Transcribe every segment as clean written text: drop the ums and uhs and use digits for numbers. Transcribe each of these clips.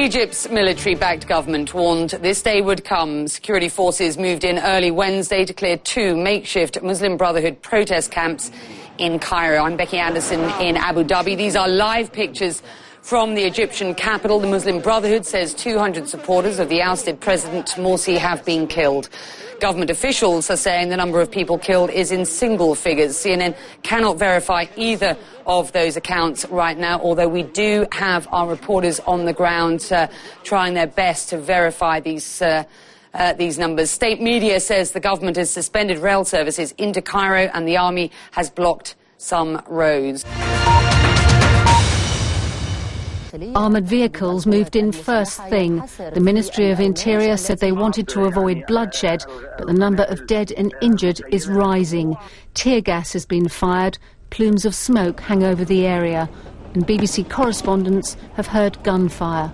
Egypt's military-backed government warned this day would come. Security forces moved in early Wednesday to clear 2 makeshift Muslim Brotherhood protest camps in Cairo. I'm Becky Anderson in Abu Dhabi. These are live pictures from the Egyptian capital. The Muslim Brotherhood says 200 supporters of the ousted President Morsy have been killed. Government officials are saying the number of people killed is in single figures. CNN cannot verify either of those accounts right now, although we do have our reporters on the ground trying their best to verify these numbers. State media says the government has suspended rail services into Cairo and the army has blocked some roads. Armoured vehicles moved in first thing. The Ministry of Interior said they wanted to avoid bloodshed, but the number of dead and injured is rising. Tear gas has been fired, plumes of smoke hang over the area, and BBC correspondents have heard gunfire.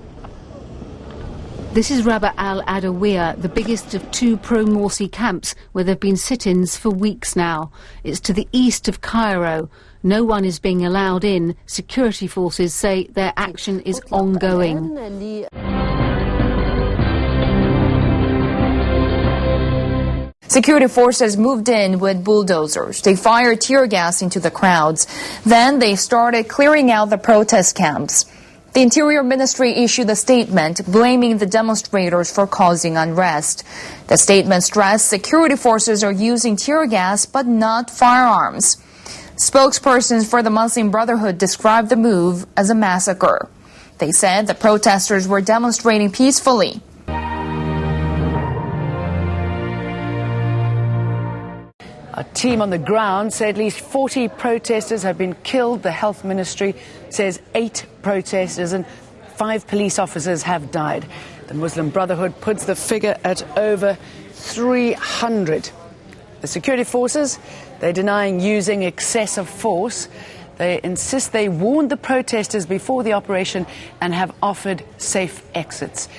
This is Rabaa al-Adawiya, the biggest of 2 pro-Morsy camps where there have been sit-ins for weeks now. It's to the east of Cairo. No one is being allowed in. Security forces say their action is ongoing. Security forces moved in with bulldozers. They fired tear gas into the crowds. Then they started clearing out the protest camps. The Interior Ministry issued a statement blaming the demonstrators for causing unrest. The statement stressed security forces are using tear gas but not firearms. Spokespersons for the Muslim Brotherhood described the move as a massacre. They said the protesters were demonstrating peacefully. A team on the ground say at least 40 protesters have been killed. The health ministry says 8 protesters and 5 police officers have died. The Muslim Brotherhood puts the figure at over 300. The security forces, they're denying using excessive force. They insist they warned the protesters before the operation and have offered safe exits.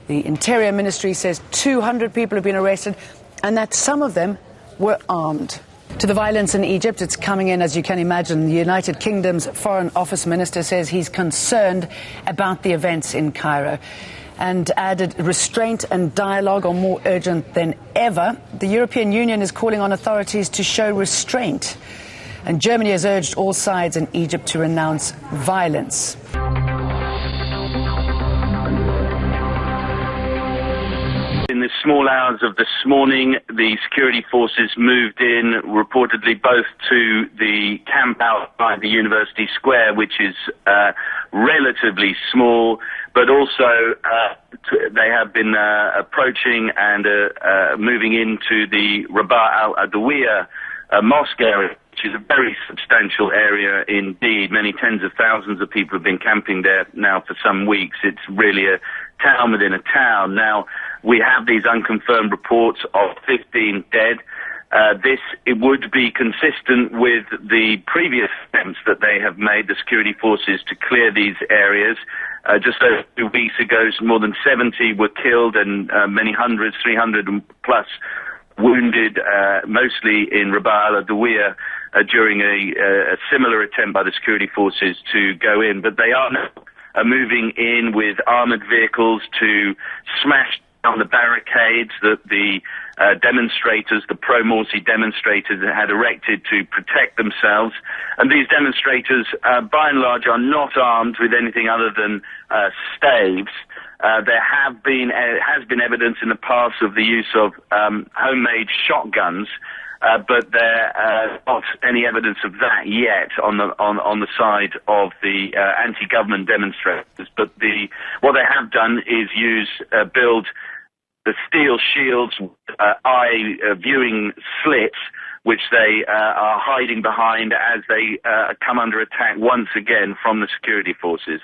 The Interior Ministry says 200 people have been arrested and that some of them were armed. To the violence in Egypt, it's coming in, as you can imagine. The United Kingdom's Foreign Office Minister says he's concerned about the events in Cairo and added restraint and dialogue are more urgent than ever. The European Union is calling on authorities to show restraint. And Germany has urged all sides in Egypt to renounce violence. In the small hours of this morning, the security forces moved in, reportedly both to the camp outside the University Square, which is relatively small, but also they have been approaching and moving into the Rabaa al-Adawiya mosque area, which is a very substantial area indeed. Many tens of thousands of people have been camping there now for some weeks. It's really a town within a town. Now, we have these unconfirmed reports of 15 dead. It would be consistent with the previous attempts that they have made, the security forces, to clear these areas. Just over 2 weeks ago, more than 70 were killed and many hundreds, 300 plus, wounded, mostly in Rabaa al-Adawiya, during a similar attempt by the security forces to go in. But they are now moving in with armoured vehicles to smash down the barricades that the demonstrators, the pro-Morsy demonstrators, had erected to protect themselves. And these demonstrators, by and large, are not armed with anything other than staves. There has been evidence in the past of the use of homemade shotguns, but there not any evidence of that yet on the side of the anti-government demonstrators. But what they have done is build the steel shields, eye viewing slits, which they are hiding behind as they come under attack once again from the security forces.